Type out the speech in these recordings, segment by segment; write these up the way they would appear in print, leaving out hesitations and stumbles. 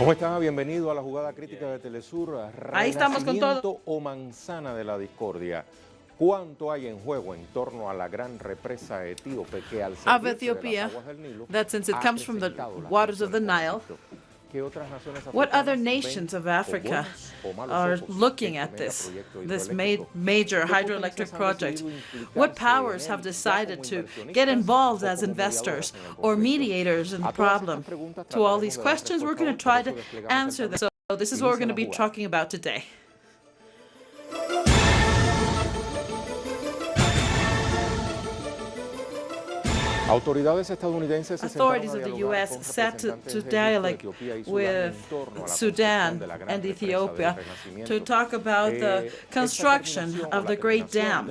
¿Cómo está? Bienvenido a la jugada crítica de Telesur. Ahí estamos con todo. O manzana de la discordia. ¿Cuánto hay en juego en torno a la gran represa etíope que al of Ethiopia, that since it comes from the waters of the Nile, what other nations of Africa are looking at this major hydroelectric project? What powers have decided to get involved as investors or mediators in the problem? To all these questions, we're going to try to answer them. So this is what we're going to be talking about today. Authorities of the U.S. set to dialogue with Sudan and Ethiopia to talk about the construction of the Great Dam.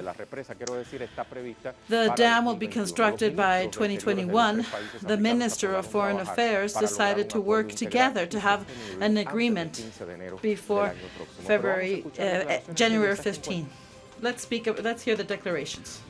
The dam will be constructed by 2021. The Minister of Foreign Affairs decided to work together to have an agreement before January 15. Let's hear the declarations.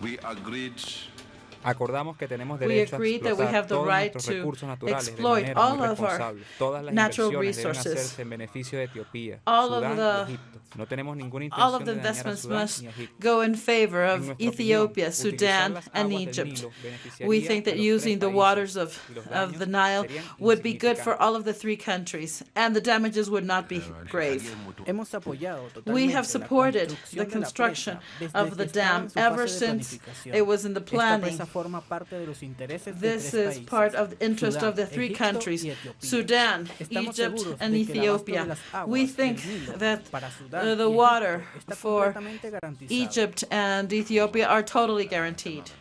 Acordamos que tenemos We derecho a agreed that we explotar have the todos right nuestros to recursos naturales de exploit manera all muy of our responsable. Todas las natural inversiones deben resources. hacerse en beneficio de Etiopía, All of Sudán the- y Egipto. No tenemos ninguna All of intención the de dañar a investments Sudán must ni a Egipto. go in favor En of nuestra opinión, Ethiopia, utilizar Sudan, las and aguas del Egypt. Nilo beneficiaría We think a that los using tres the waters países y los of the daños Nile serían would be good for insignificantes. all of the three countries, and the damages would not be grave. We have supported the construction of the dam ever since it was in the planning. This is part of the interest of the three countries, Sudan, Egypt, and Ethiopia. We think that the water for Egypt and Ethiopia are totally guaranteed.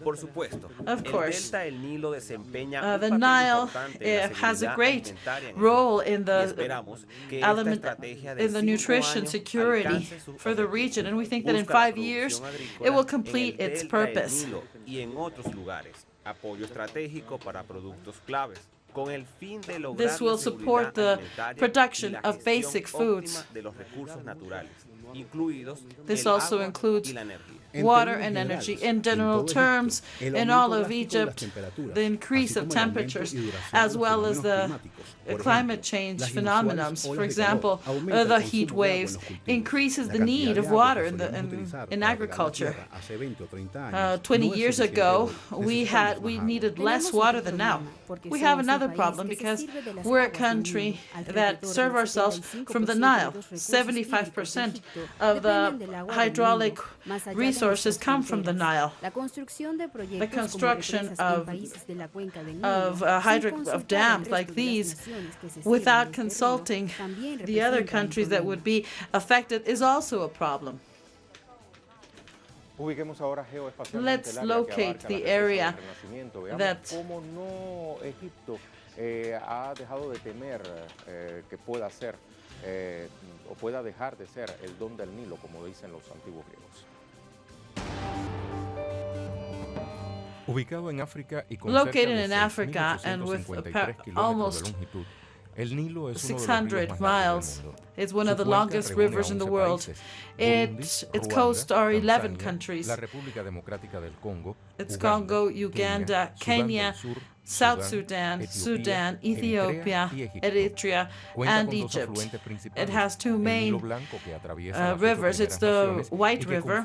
Por supuesto. Of course. El delta del Nilo desempeña un The papel Nile importante en la has a seguridad great alimentaria en el role mundo. in Y the esperamos que esta estrategia de in the 5 nutrition años security alcance su for the objetivo. region, and we think that in Busca la 5 years producción it will agrícola complete en el its delta del purpose. Nilo y en otros lugares. Apoyo estratégico para productos claves. Con el fin de lograr This will la support seguridad the alimentaria production y la of gestión basic óptima foods. de los recursos naturales, incluidos This el also agua includes y la energía. water and energy. In general terms, in all of Egypt, the increase of temperatures, as well as the climate change phenomenons, for example, the heat waves, increases the need of water in agriculture. 20 years ago, we needed less water than now. We have another problem because we're a country that serve ourselves from the Nile. 75% of the hydraulic resources come from the Nile. The construction of dams like these, without consulting the other countries that would be affected, is also a problem. Let's locate the area that ha dejado de temer que pueda ser o pueda dejar de ser el don del Nilo, como dicen los antiguos griegos. Located in Africa and with almost 600 miles, it's one of the longest rivers in the world. Its coasts are 11 countries. It's Congo, Uganda, Kenya, South Sudan, Sudan, Ethiopia, Eritrea, and Egypt. It has two main rivers. It's the White River,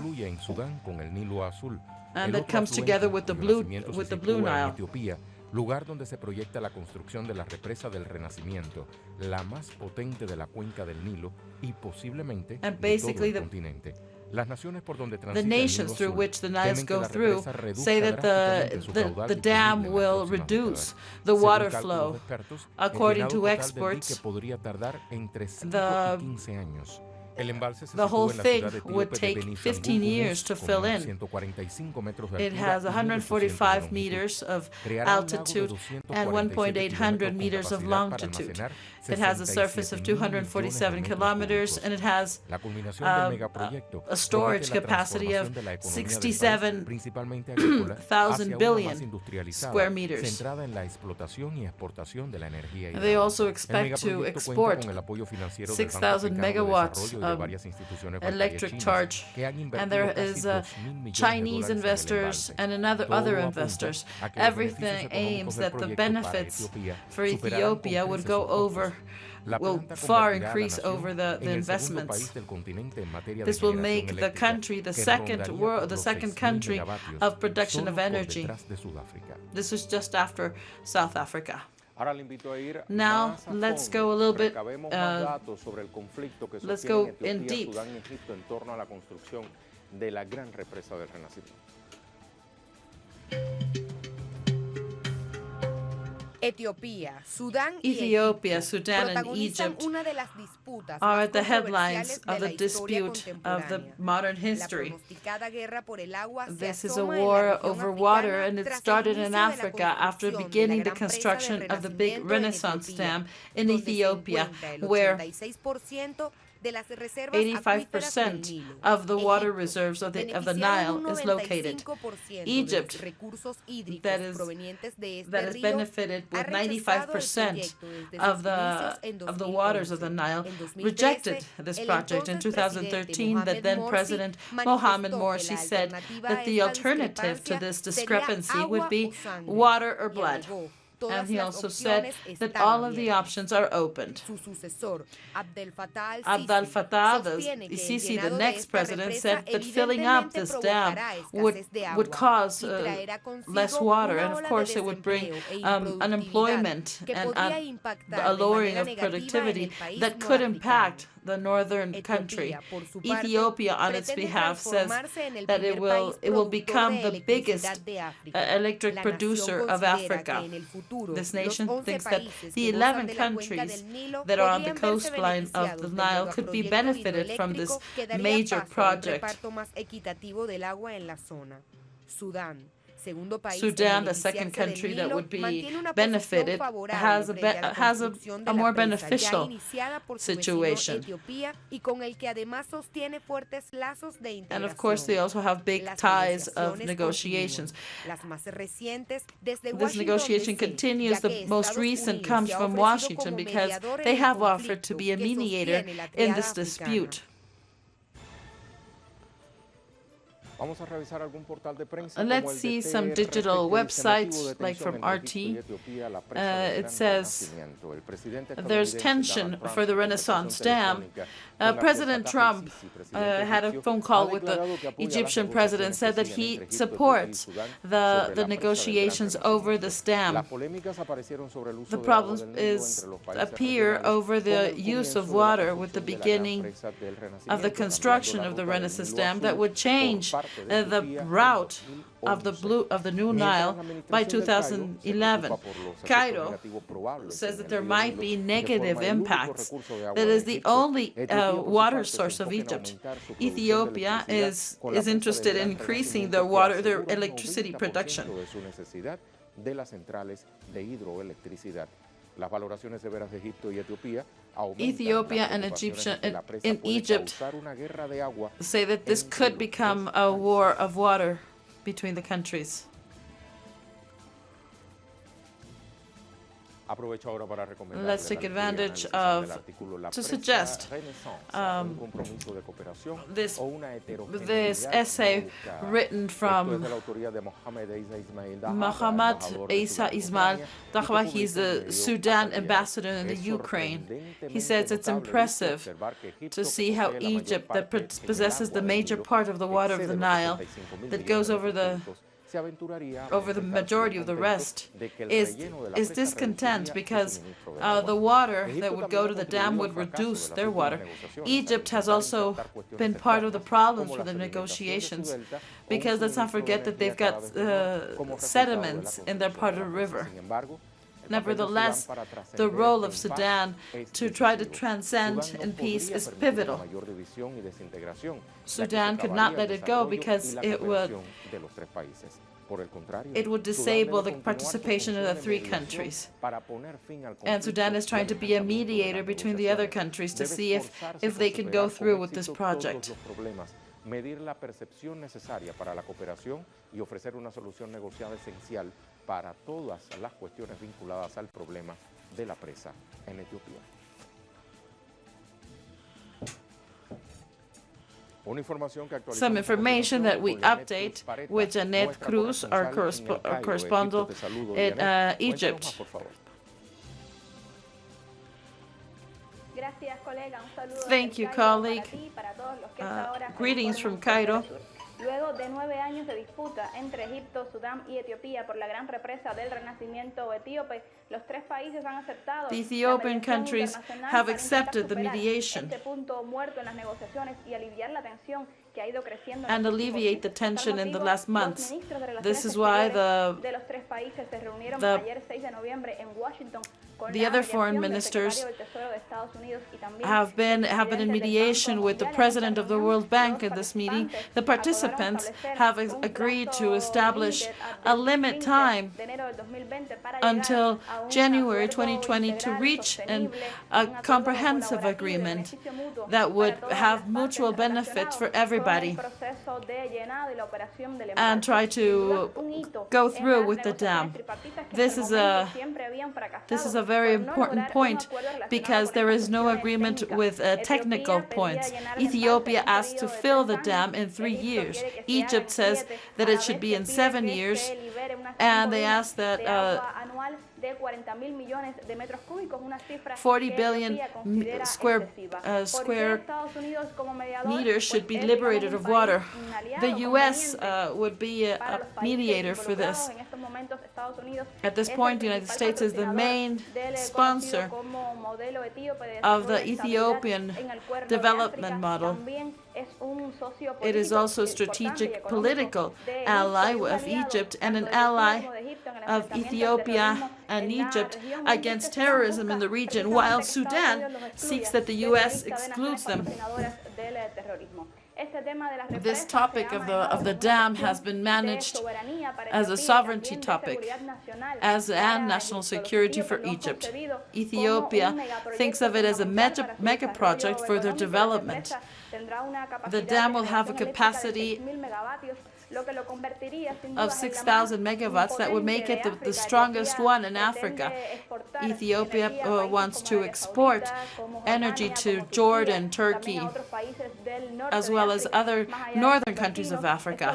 and that comes together with the Blue Nile. Lugar donde se proyecta la construcción de la represa del Renacimiento, la más potente de la cuenca del Nilo y posiblemente de todo el continente. The nations through which the Niles go through say that the dam will reduce the water flow. According to experts, the whole thing would take 15 years to fill in. It has 145 meters of altitude and 1,800 meters of longitude. It has a surface of 247 kilometers, and it has a storage capacity of 67,000 billion square meters. They also expect to export 6,000 megawatts electric charge. And there is Chinese investors and other investors. Everything aims that the benefits for Ethiopia would will far increase over the investments. This will make the country the second country of production of energy. This is just after South Africa. Now, let's go a little bit, let's go in deep. Ethiopia, Sudan, and Egypt are at the headlines of the dispute of the modern history. This is a war over water, and it started in Africa after beginning the construction of the big Renaissance Dam in Ethiopia, where 85% of the water reserves of the Nile is located. Egypt, that is benefited with 95% of the waters of the Nile, rejected this project in 2013. The then President Mohamed Morsi said that the alternative to this discrepancy would be water or blood. And he also said that all of the options are opened. Abdel Fattah el-Sisi, the next president, said that filling up this dam would cause less water, and of course it would bring unemployment and a lowering of productivity that could impact the northern country. Ethiopia, on its behalf, says that it will become the biggest electric producer of Africa. This nation thinks that the 11 countries that are on the coastline of the Nile could be benefited from this major project. Sudan, the second country that would be benefited, has a more beneficial situation. And of course, they also have big ties of negotiations. This negotiation continues. The most recent comes from Washington because they have offered to be a mediator in this dispute. Let's see some digital websites, like from RT. It says there's tension for the Renaissance Dam. President Trump had a phone call with the Egyptian president, said that he supports the negotiations over this dam. The problems appear over the use of water with the beginning of the construction of the Renaissance Dam that would change the route of the new Nile by 2011. Cairo says that there might be negative impacts. That is the only water source of Egypt. Ethiopia is interested in increasing their electricity production. Ethiopia and Egypt say that this could become a war of water between the countries. Let's take advantage to suggest this essay written from Mohammad Isa Ismail Dahwa. He's the Sudan ambassador in the Ukraine. He says it's impressive to see how Egypt, that possesses the major part of the water of the Nile, that goes over the majority of the rest, is discontent because the water that would go to the dam would reduce their water. Egypt has also been part of the problems for the negotiations because let's not forget that they've got sediments in their part of the river. Nevertheless, the role of Sudan to try to transcend in peace is pivotal. Sudan could not let it go because it would disable the participation of the three countries. And Sudan is trying to be a mediator between the other countries to see if they can go through with this project. Medir la percepción necesaria para la cooperación y ofrecer una solución negociada esencial para todas las cuestiones vinculadas al problema de la presa en Etiopía. Some information that we update with Janet Cruz, our correspondent in Egypt. Thank you, colleague. Greetings from Cairo. Luego de 9 años de disputa entre Egipto, Sudán y Etiopía por la gran represa del renacimiento etíope, los tres países han aceptado the Ethiopian countries have accepted the mediation este punto muerto en las negociaciones y aliviar la tensión que ha ido creciendo and alleviate the tension in the last months. This is why the other foreign ministers have been in mediation with the president of the World Bank in this meeting. The participants have agreed to establish a limit time until January 2020 to reach a comprehensive agreement that would have mutual benefits for everybody and try to go through with the dam. This is a very important point because there is no agreement with technical points. Ethiopia asked to fill the dam in 3 years. Egypt says that it should be in 7 years, and they asked that 40 billion square meters should be liberated of water. The U.S. would be a mediator for this. At this point, the United States is the main sponsor of the Ethiopian development model. It is also a strategic political ally of Egypt and an ally of Ethiopia and Egypt against terrorism in the region, while Sudan seeks that the U.S. excludes them. This topic of the dam has been managed as a sovereignty topic and national security for Egypt. Ethiopia thinks of it as a mega project for their development. The dam will have a capacity of 6,000 megawatts that would make it the strongest one in Africa. Ethiopia wants to export energy to Jordan, Turkey, as well as other northern countries of Africa.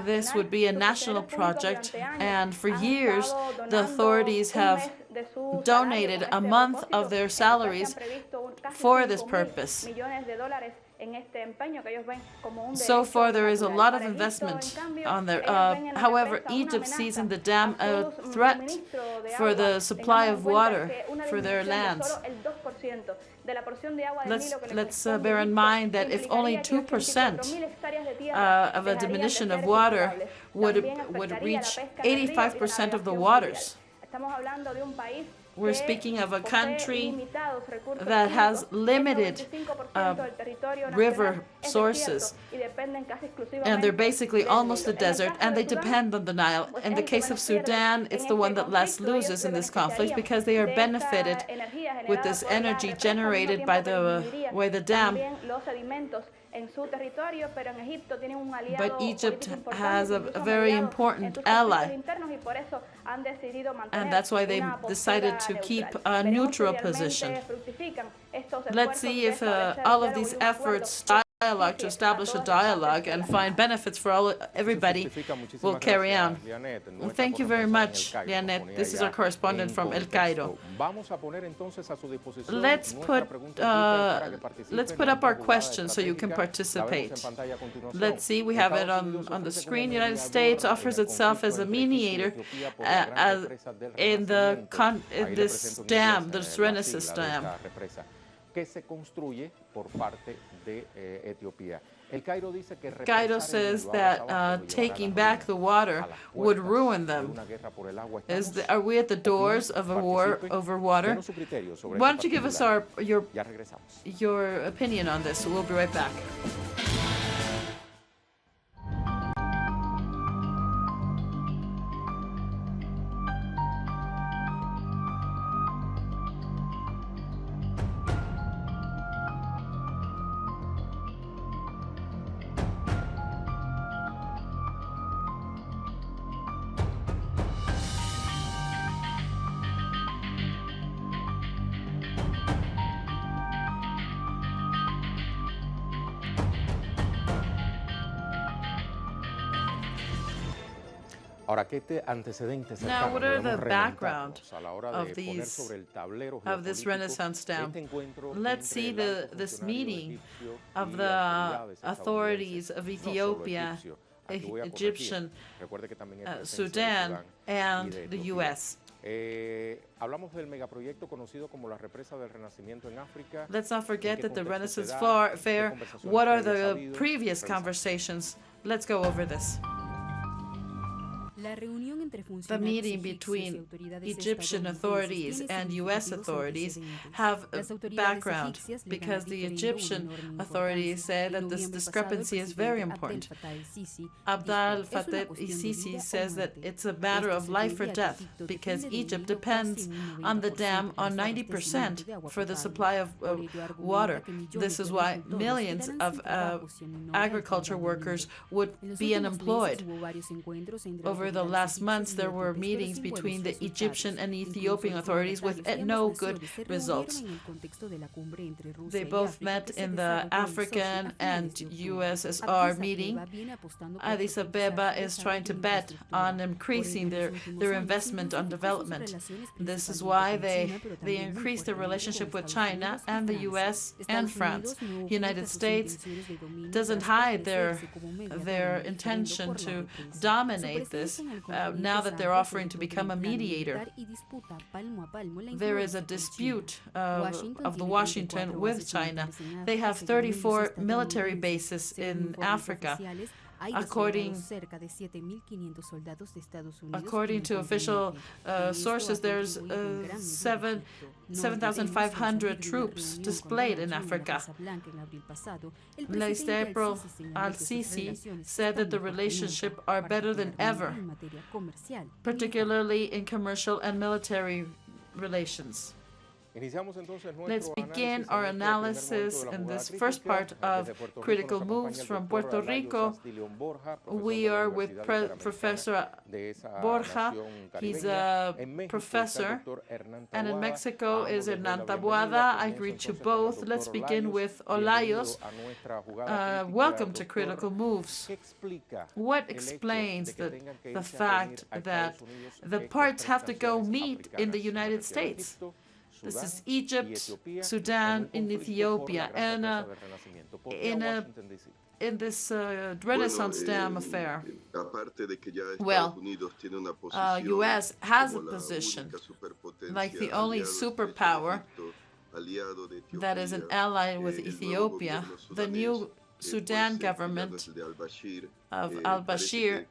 This would be a national project, and for years the authorities have donated a month of their salaries for this purpose. So far, there is a lot of investment on there. However, Egypt sees in the dam a threat for the supply of water for their lands. Let's bear in mind that if only 2% of a diminution of water would reach 85% of the waters. We're speaking of a country that has limited river sources, and they're basically almost a desert, and they depend on the Nile. In the case of Sudan, it's the one that less loses in this conflict because they are benefited with this energy generated by the way the dam. But Egypt has a very important ally, and that's why they decided to keep a neutral position. Let's see if all of these efforts to establish a dialogue and find benefits for everybody will carry on. Well, thank you very much, Lianet. This is our correspondent from El Cairo. Let's put up our questions so you can participate. Let's see, we have it on the screen. The United States offers itself as a mediator in this dam, this Renaissance dam. Cairo says that taking back the water would ruin them. Are we at the doors of a war over water? Why don't you give us your opinion on this? We'll be right back. Ahora, ¿qué antecedentes Now, what are the background a la hora of de poner these sobre el tablero of this geopolítico Renaissance dam? este encuentro Let's entre see el alto this funcionario meeting egipcio of y the autoridades authorities estadounidenses? of No solo Ethiopia, egipcio, aquí voy a corregir. Egyptian, Recuerde que también hay presencia de Sudan, Sudán and y de the Etiopía. U.S. Hablamos del megaproyecto conocido como la Represa del Renacimiento en África. Let's not forget that the Renaissance Fair, ¿Qué what are conversaciones previas ha the habido? previous Revisamos. conversations? Let's go over this. The meeting between Egyptian authorities and U.S. authorities have a background because the Egyptian authorities say that this discrepancy is very important. Abdel Fattah el-Sisi says that it's a matter of life or death because Egypt depends on the dam on 90% for the supply of water. This is why millions of agriculture workers would be unemployed. Over the last months, there were meetings between the Egyptian and Ethiopian authorities with no good results. They both met in the African and USSR meeting. Addis Ababa is trying to bet on increasing their investment on development. This is why they increased their relationship with China and the US and France. The United States doesn't hide their intention to dominate this now that they're offering to become a mediator. There is a dispute of the Washington with China. They have 34 military bases in Africa. According to official sources, there's 7,500 troops displayed in Africa. Last April, al-Sisi said that the relationship are better than ever, particularly in commercial and military relations. Let's begin our analysis in this first part of Critical Moves from Puerto Rico. We are with Professor Borja. He's a professor. And in Mexico is Hernan Taboada. I greet you both. Let's begin with Olayos. Welcome to Critical Moves. What explains the fact that the parts have to go meet in the United States? This is Egypt, Sudan, and Ethiopia, and in this Renaissance Dam affair. Well, U.S. has a position like the only superpower that is an ally with Ethiopia. The new Sudan government of al-Bashir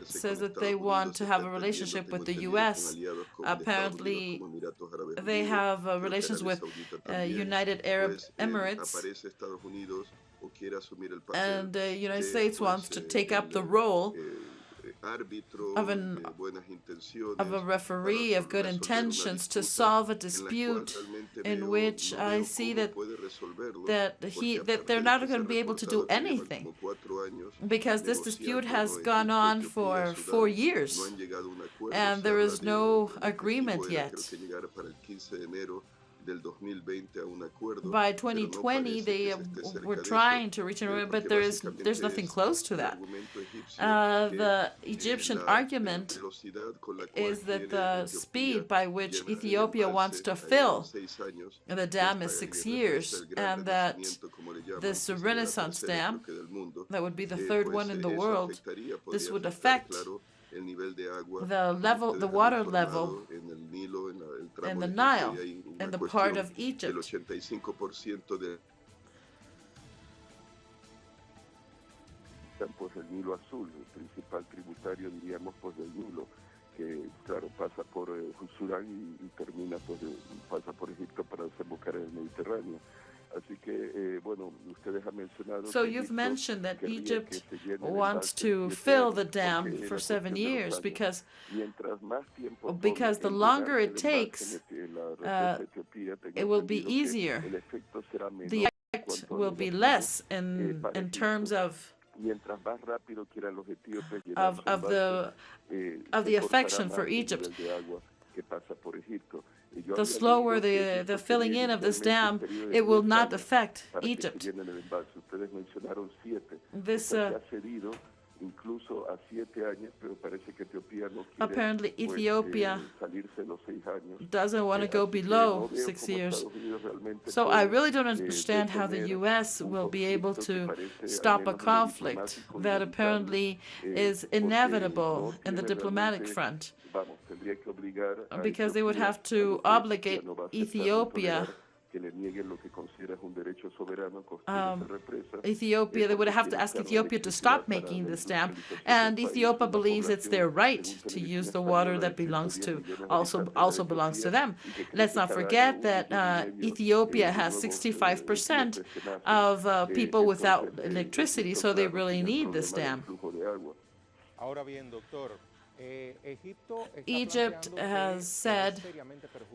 says that they want to have a relationship with the U.S. Apparently, they have relations with United Arab Emirates, and the United States wants to take up the role of a referee of good intentions to solve a dispute in which I see that they're not going to be able to do anything because this dispute has gone on for 4 years and there is no agreement yet. By 2020, they were trying to reach an agreement, but there's nothing close to that. The Egyptian argument is that the speed by which Ethiopia wants to fill the dam is 6 years, and that this Renaissance Dam, that would be the third one in the world, this would affect the water level in the Nile, in the part of Egypt. Pues el Nilo Azul, el principal tributario, diríamos, pues del Nilo, que claro pasa por Sudán y termina, pues pasa por Egipto para desembocar en el Mediterráneo. Así que, bueno, ustedes han mencionado. So you've mentioned that Egypt wants to fill the dam for 7 years because the longer it takes, it will be easier. The effect will be less in terms of the affection for Egypt. The slower the filling in of this dam, it will not affect Egypt. This incluso a 7 años, pero parece que Etiopía no quiere Apparently, Ethiopia salirse de los 6 años. doesn't want to go below 6 years. So I really don't understand how the U.S. will be able to stop a conflict that apparently is inevitable in the diplomatic front, because they would have to obligate Ethiopia. Ethiopia, they would have to ask Ethiopia to stop making this dam, and Ethiopia believes it's their right to use the water that belongs to also belongs to them. Let's not forget that Ethiopia has 65% of people without electricity, so they really need this dam. Egypt has said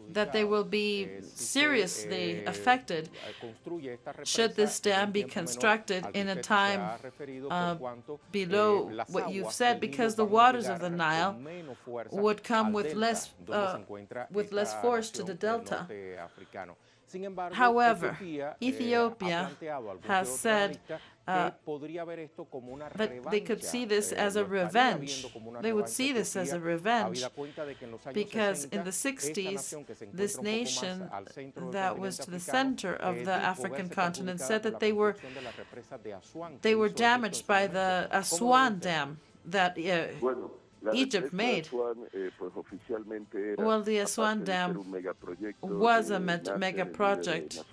that they will be seriously affected should this dam be constructed in a time below what you've said, because the waters of the Nile would come with less force to the delta. However, Ethiopia has said that they could see this as a revenge. They would see this as a revenge because in the 60s, this nation that was to the center of the African continent said that they were damaged by the Aswan Dam that Egypt made. Well, the Aswan Dam was a mega project.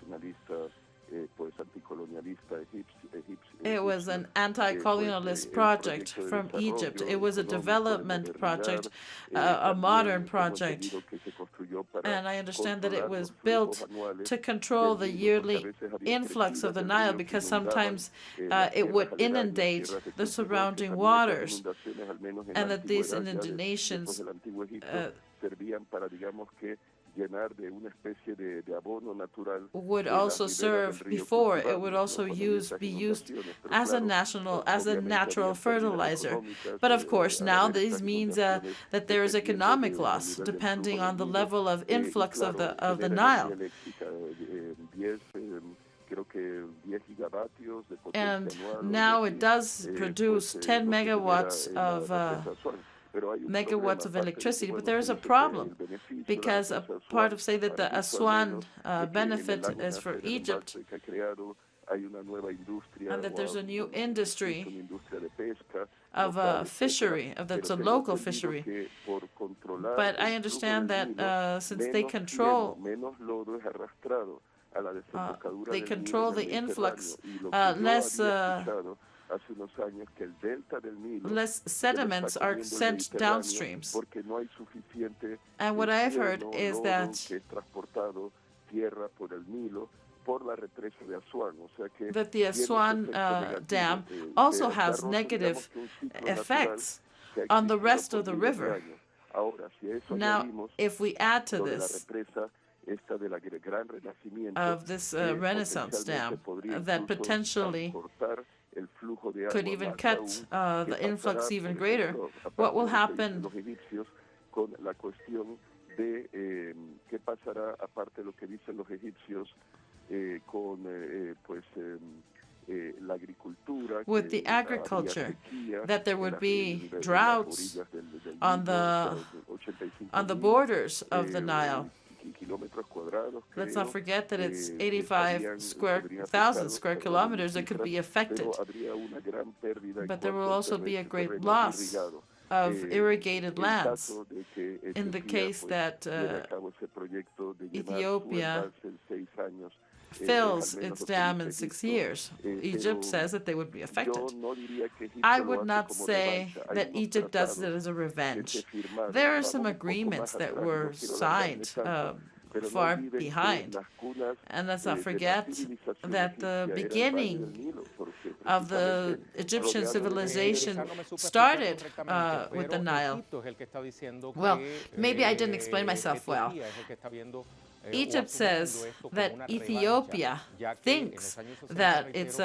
It was an anti-colonialist project from Egypt. It was a development project, a modern project. And I understand that it was built to control the yearly influx of the Nile, because sometimes it would inundate the surrounding waters, and that these inundations would also serve before it would also be used as a natural fertilizer. But of course now this means that there is economic loss depending on the level of influx of the Nile. And now it does produce 10 megawatts of electricity, but there is a problem, because a part of saying that the Aswan benefit is for Egypt, and that there's a new industry of a fishery, that's a local fishery. But I understand that since they control the influx, less sediments are sent downstreams. And what I've heard is that the Aswan Dam also has negative effects on the rest of the river. Now, if we add to this of this Renaissance Dam that potentially could even cut the influx even greater, what will happen? With the agriculture, that there would be droughts on the borders of the Nile. Let's not forget that it's 85,000 square kilometers that could be affected. But there will also be a great loss of irrigated lands in the case that Ethiopia fills its dam in 6 years. Egypt says that they would be affected. I would not say that Egypt does it as a revenge. There are some agreements that were signed far behind. And let's not forget that the beginning of the Egyptian civilization started with the Nile. Well, maybe I didn't explain myself well. Egypt says that Ethiopia thinks that it's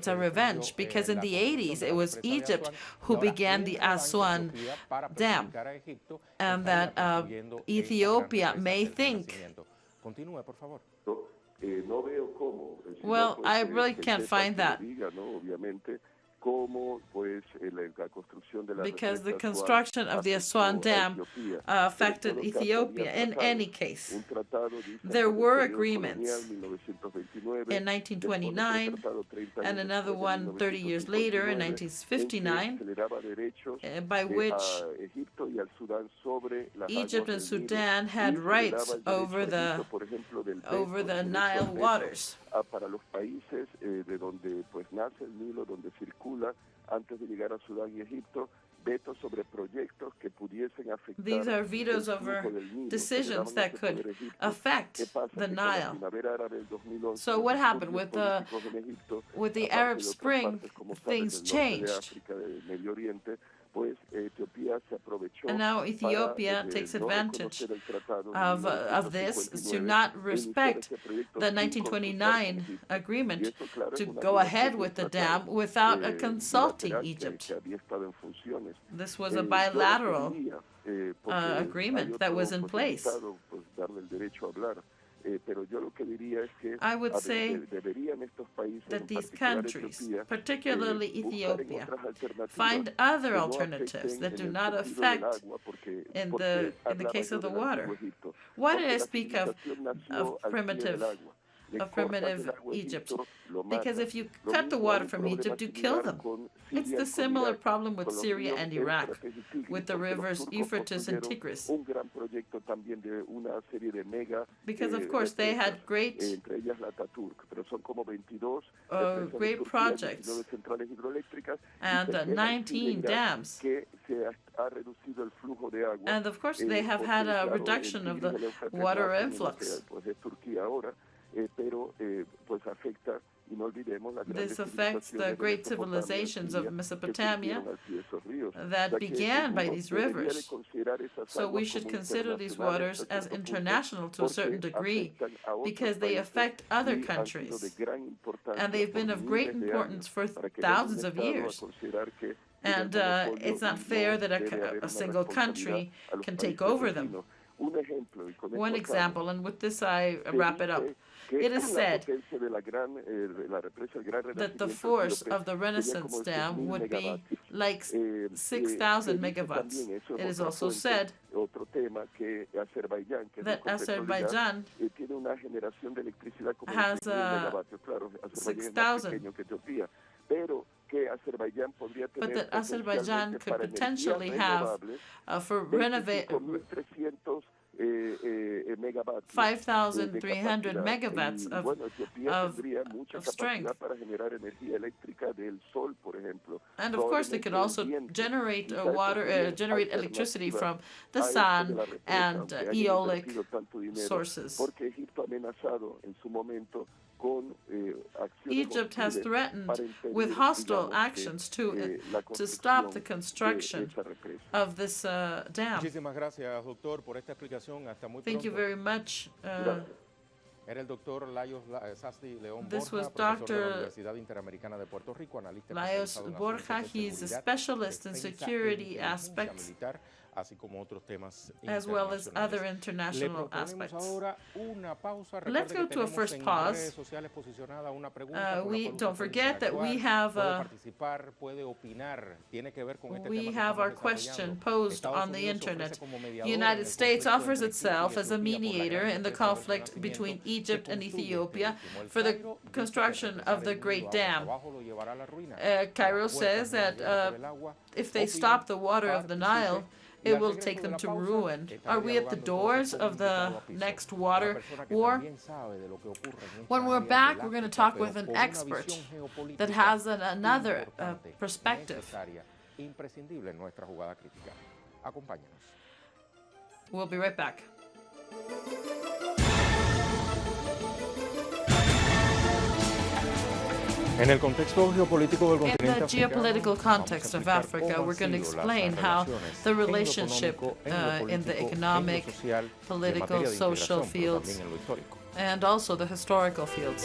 a revenge, because in the 80s it was Egypt who began the Aswan Dam, and that Ethiopia may think. Well, I really can't find that. como pues la construcción de la because the represa construction Asuán of the Aswan afectó a Dam Etiopía. affected Pero en todo caso, Ethiopia. había In tratado. any case, Un tratado dice, there en el were periodo agreements colonial, 1929, in 1929 después otro tratado 30 and años another después, en one 30 years later in 1959, en que 1959, se le daba derechos by which a Egipto y al Sudán sobre las Egypt aguas and del Nilo, Sudan y had se le rights daba el derecho over a Egipto, the por ejemplo, del over veto, the el derecho Nile al veto waters. para los países de donde pues nace el Nilo, donde circula antes de llegar a Sudán y Egipto, vetos sobre proyectos que pudiesen afectar These are vetoes el over flujo del Nilo. decisions that could affect ¿Qué pasa? the Que con la Nile. primavera árabe del 2011, So los what happened disturbios políticos en Egipto, with the aparte Arab de otras Spring? partes, como sabes, Things del norte de changed. África, del Medio Oriente, pues Etiopía se aprovechó And now para Ethiopia takes no advantage reconocer el tratado de of this to 1959 not e iniciar respect ese proyecto the sin consultar con 1929 Egipto. Y agreement eso, claro, to es una go ahead violación with the del tratado, dam without consulting bilateral Egypt. que había estado en funciones. This was a Yo lo bilateral pediría, porque hay agreement that otro, was in pues, place. invitado, pues, darle el derecho a hablar. Pero yo lo que diría es que I would say deberían estos países, that en these particular countries, Etiopía, particularly buscar en Ethiopia, otras alternativas find other que no alternatives afecten that en do el not sentido del affect agua, porque in ¿por qué the hablaba case yo of the del water. antiguo Egipto? Why did Porque I la speak civilización nació of al pie del primitive agua. Le of cortas primitive el agua a Egypt? Egipto, lo Because matas. if you Lo cut the mismo water hay un from problema Egypt, you kill similar them. con It's Siria the y con similar Irak, problem with con los Syria ríos and Iraq, Éufrates y Tigris, with the porque los rivers turcos Euphrates and construyeron Tigris. un gran proyecto también de una serie de mega Because of course they represas, had great entre ellas la Ataturk, pero son como 22 represas de great Turquía, projects 19 centrales hidroeléctricas, y and se quejan Siria 19 e Irak dams. que se ha reducido el flujo de agua. And of course they have Porque, had a claro, reduction el of Tigris the y el Éufrates water nacen en lo que, influx. pues, es Turquía ahora, pero pues afecta, y no olvidemos las grandes This affects the civilizaciones de great Mesopotamia, civilizations Siria, of que Mesopotamia surgieron al pie de esos ríos. that O sea que began by uno these debería de rivers. considerar esas So we aguas should como consider these internacionales waters hasta as cierto punto, international to a certain porque degree afectan a otros because they países affect other y han sido de countries. gran importancia And they've por been of great miles de importance años, for para que venga un thousands of Estado a years. considerar que And tiene el monopolio it's not y fair no that debe haber a una single responsabilidad country a los can take países over them. vecinos. Un ejemplo, y con One esto acabo. example, and with this I Se wrap it up. dice que It is la said potencia de la gran, la represa del Gran that the Renacimiento force etíope of the sería Renaissance como Dam 6.000 would be megavatios. like Se 6,000 dice megawatts. también, eso It es is otra also fuente, said otro tema, que Azerbaiyán, que es that rico en petróleo y gas, Azerbaijan tiene una generación de electricidad como has 6.000 megavatios. Claro, Azerbaiyán es más 6,000. pequeño que Etiopía, pero que Azerbaiyán podría but tener that Azerbaijan potencialmente could para potentially energías have renovables for renovate 25.300 megavatios 5,300 de megawatts capacidad. Y, bueno, Etiopía of tendría mucha of strength. capacidad para generar energía eléctrica del sol, por ejemplo. And of course, they could also generate generate electricity from the sun and eolic sources. Porque Egipto ha amenazado en su momento con Egypt has threatened with hostile actions to stop the construction of this dam. Muchísimas gracias, doctor, por esta explicación. Hasta muy Thank you pronto. very much. Era el doctor Laios Sasti León This Borja, was profesor de la Dr. Universidad Interamericana de Puerto Rico, analista Laios especializado en Borja, asuntos de he's a seguridad, specialist in defensa e security inteligencia aspects militar, así como otros temas as well as other internacionales. Le international proponemos aspects. ahora una pausa. Let's Recuerde go que to a tenemos first en pause. redes sociales posicionada una pregunta con la We cual usted don't puede forget that we interactuar, have puede participar, puede opinar, tiene que ver con este tema we que have estamos our question desarrollando. posed Estados on the Unidos se ofrece internet. como The mediador en United el States conflicto offers entre itself Egipto y as a Etiopía por la mediator gran in the represa del conflict Renacimiento between que Egypt and construye Ethiopia como el for the Cairo dice construction que of the el Great Nilo Dam. abajo lo llevará a la ruina. Cairo Las says puertas that muy abiertas del agua, if they opinen, stop the water of the Nile, y it al will regreso take de them la to pausa, ruin. estaré Are we at the dialogando doors entonces con of un the invitado a piso, next una water persona que war? también sabe de lo que ocurre en esta When we're área back, del we're going to África, talk pero with an con una expert visión geopolítica that has another importante, perspective. necesaria, imprescindible en nuestra jugada crítica. Acompáñanos. We'll be right back. En el contexto geopolítico del In continente the africano, geopolitical vamos a context of explicar Africa, cómo we're han going to sido las explain how relaciones the en lo relationship económico, en lo in the político, economic, en lo social, y en political, materia de social integración, pero fields, también en lo histórico. and also the historical fields.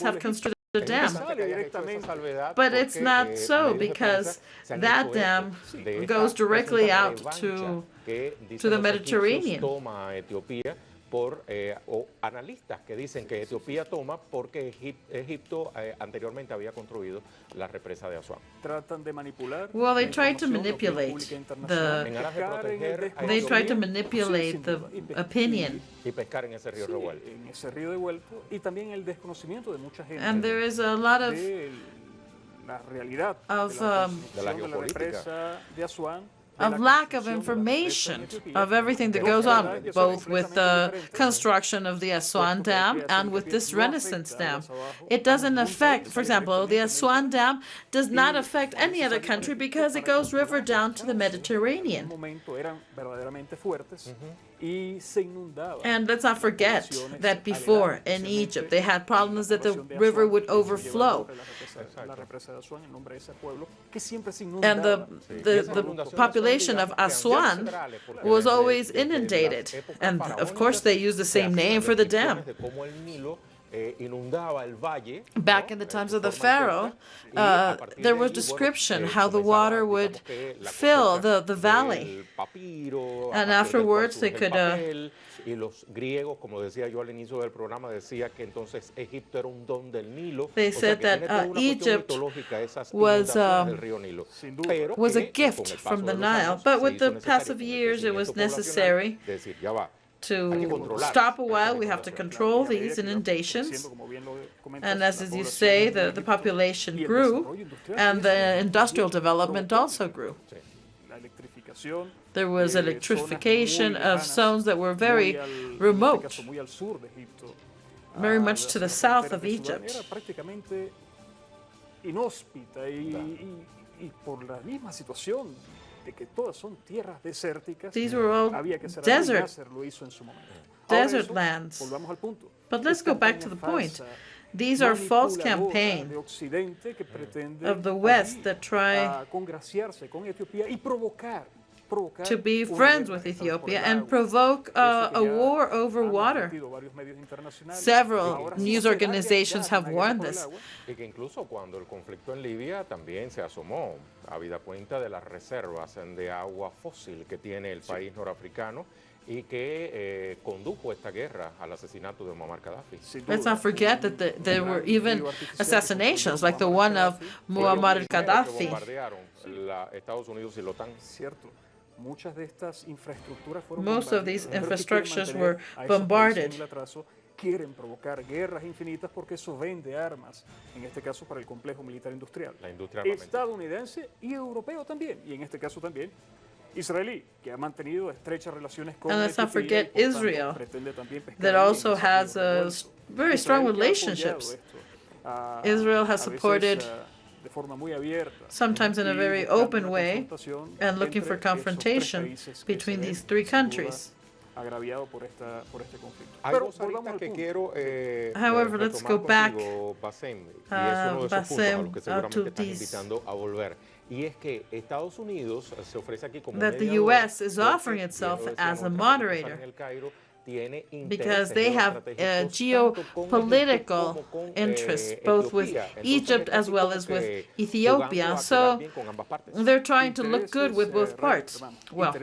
have construed the dam. But it's not so, because that dam goes directly out to the Mediterranean. O analistas que dicen que Etiopía toma porque Egipto anteriormente había construido la represa de Asuán. Tratan de manipular. Well, they tried to manipulate the opinion. Y pescar en ese río revuelto. En ese río revuelto, y también el desconocimiento de mucha gente. And there is a lot of la realidad de la represa de Asuán. Of lack of information of everything that goes on, both with the construction of the Aswan Dam and with this Renaissance Dam. It doesn't affect, for example, the Aswan Dam does not affect any other country because it goes river down to the Mediterranean. And let's not forget that before in Egypt they had problems that the river would overflow. And the population of Aswan was always inundated. And of course they used the same name for the dam. Back in the times of the Pharaoh, there was description how the water would fill the valley. And afterwards they could... Y los griegos, como decía yo al inicio del programa, decía que entonces Egipto era un don del Nilo. They said that Egypt was a gift from the Nile. But with the passage of years, it was necessary to stop a while. We have to control these inundations. And as you say, the population grew, and the industrial development also grew. There was electrification of zones that were very remote, very much to the south of Egypt. These were all desert lands. But let's go back to the point. These are false campaigns of the West that try to be friends with Ethiopia and provoke a war over water. Several news organizations have warned this. Y que incluso cuando el conflicto en Libia también se asomó, habida cuenta de las reservas de agua fósil que tiene el país norafricano y que condujo esta guerra al asesinato de Muammar Gaddafi. Let's not forget that there were even assassinations, like the one of Muammar Gaddafi. Estados Unidos y la OTAN. Most of these infrastructures were bombarded. Quieren provocar guerras infinitas porque eso vende armas, en este caso para el complejo militar industrial. La industria estadounidense y europeo también, y en este caso también israelí, que ha mantenido estrechas relaciones con and let's not forget Israel, that also has very strong relationships. Israel has supported, sometimes in a very open way, and looking for confrontation between these three countries. However, let's go back that the U.S. is offering itself as a moderator because they have geopolitical interests, both with Egypt as well as with Ethiopia. So they're trying to look good with both parts. Well,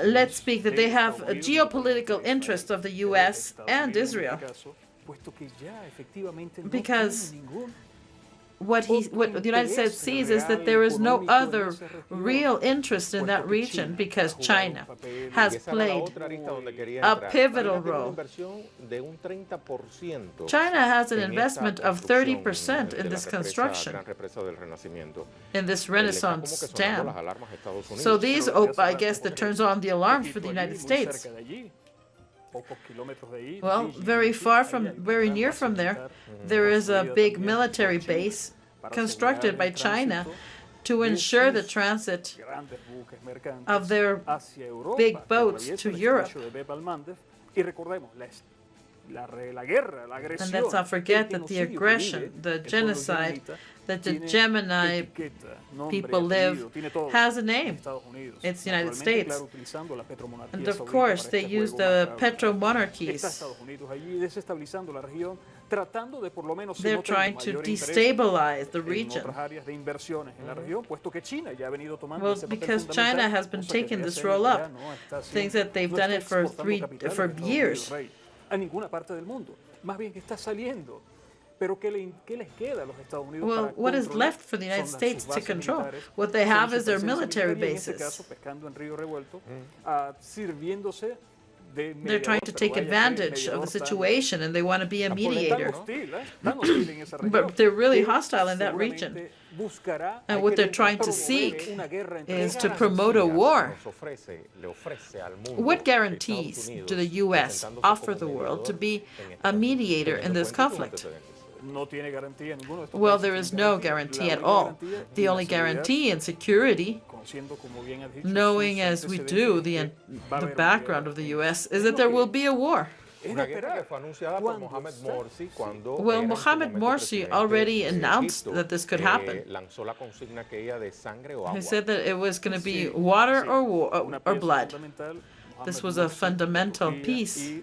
let's speak that they have a geopolitical interest of the U.S. and Israel, because what the United States sees is that there is no other real interest in that region because China has played a pivotal role. China has an investment of 30% in this construction, in this Renaissance Dam. So these, I guess, that turns on the alarms for the United States. Well, very near from there, there is a big military base constructed by China to ensure the transit of their big boats to Europe. And let's not forget that the aggression, the genocide that the Gemini people live has a name. It's the United States. And of course, they use the petromonarchies tratando de por lo menos They're trying to destabilize the region. en otras áreas de inversiones en la región, puesto que China ya ha venido tomando Well, ese papel because fundamental, China has been cosa que taking desde this hace role años ya up, no está things haciendo, that they've no done está it for exportando capitales for de Estados Unidos, years. Rey, a ninguna parte del mundo, más bien que está saliendo. Pero ¿qué les queda a los Estados Unidos Well, para what is controlar? left for the United Son States sus to bases control? militares, What they son have su is their presencia military militar y en este bases. caso, pescando en Río Revuelto, sirviéndose de They're trying to take advantage of the situation, and they want to be a mediator. But they're really hostile in that region. And what they're trying to seek is to promote a war. What guarantees do the U.S. offer the world to be a mediator in this conflict? Well, there is no guarantee at all. The only guarantee in security, knowing as we do the background of the U.S., is that there will be a war. Well, Mohamed Morsi already announced that this could happen. He said that it was going to be water or blood. This was a fundamental piece.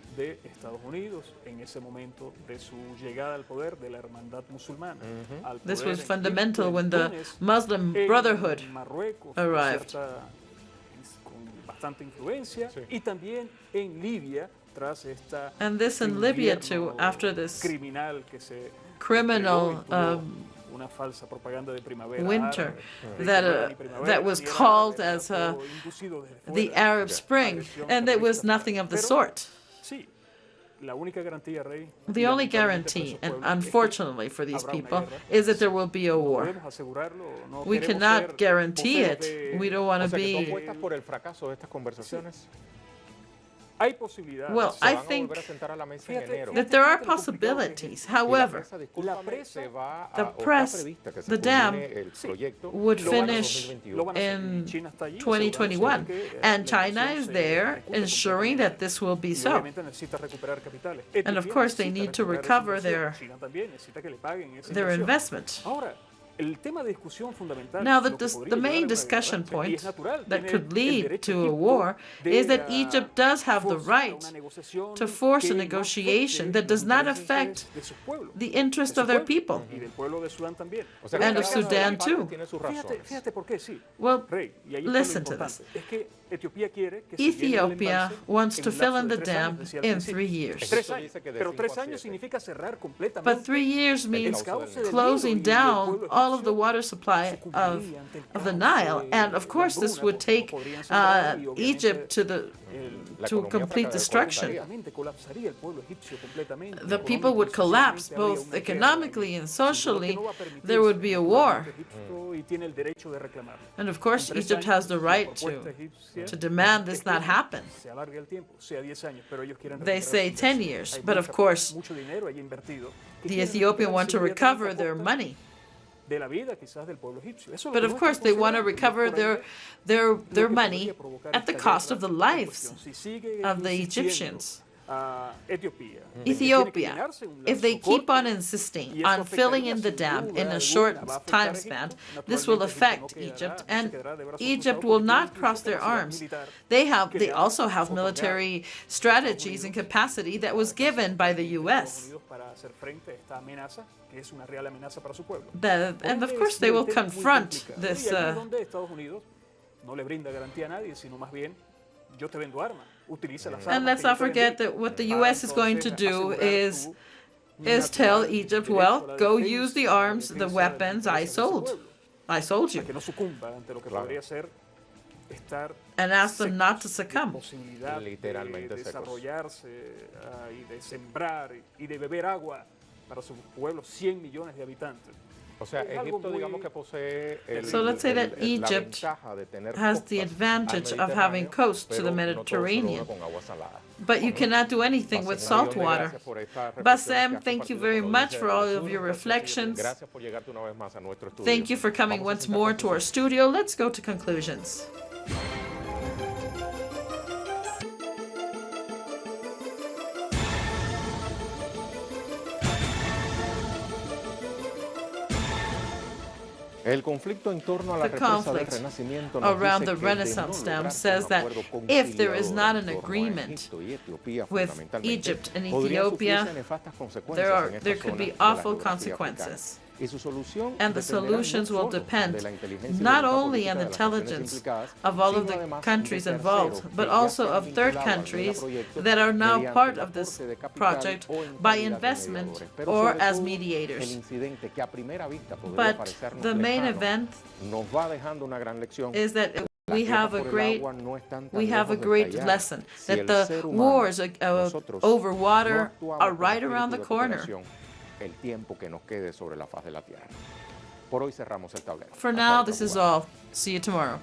This was fundamental when the Muslim Brotherhood arrived. And this in Libya too, after this criminal winter that was called as the Arab Spring, and it was nothing of the sort. The only guarantee, and unfortunately for these people, is that there will be a war. We cannot guarantee it. We don't want to be... Well, I think that there are possibilities. However, the press, the dam, would finish in 2021, and China is there ensuring that this will be so. And of course, they need to recover their investment. Now, the main discussion point that could lead to a war is that Egypt does have the right to force a negotiation that does not affect the interest of their people, and of Sudan too. Well, listen to this. Ethiopia wants to fill in the dam in 3 years. But 3 years means closing down all of the water supply of the Nile. And of course, this would take Egypt to complete destruction. The people would collapse both economically and socially. There would be a war. And of course, Egypt has the right to demand this not happen. They say 10 years, but of course, the Ethiopians want to recover their money. But of course, they want to recover their money at the cost of the lives of the Egyptians. Ethiopia, if they keep on insisting on filling in the dam in a short time span, this will affect Egypt, and Egypt will not cross their arms. They also have military strategies and capacity that was given by the U.S. And of course, they will confront this. And let's not forget that what the U.S. is going to do is tell Egypt, well, go use the arms, the weapons I sold. I sold you. And ask them not to succumb. So let's say that Egypt has the advantage of having coast to the Mediterranean, but you cannot do anything with salt water. Bassem, thank you very much for all of your reflections. Thank you for coming once more to our studio. Let's go to conclusions. El conflicto en torno a la The represa del conflict Renacimiento nos around dice the que de no Renaissance Dam lograrse says un that acuerdo if there is conciliador not en an torno a agreement Egipto y Etiopía, with fundamentalmente, Egypt and podrían Ethiopia, sufrirse nefastas consecuencias en estas there could zonas be de la awful geografía consequences. africana. Y su solución And the dependerá solutions no will solo depend de la inteligencia y not voluntad only política on the de las naciones intelligence implicadas, of all of sino the además countries de involved, terceros but que ya also se han of third vinculado al countries megaproyecto that are now mediante part el of this aporte de capital project o en by calidad de investment mediadores. Pero or sobre as todo, mediators. el incidente que a primera vista podría But parecernos the main lejano, event nos va dejando una gran lección. is that Las we guerras have a por el great agua no están tan we have a lejos de great estallar. lesson Si that el the ser humano, wars nosotros, over no water actuamos are con right espíritu around de the corner. cooperación, el tiempo que nos quede sobre la faz de la tierra. Por hoy cerramos el tablero. For Hasta now, otra this is jugada. all. See you tomorrow.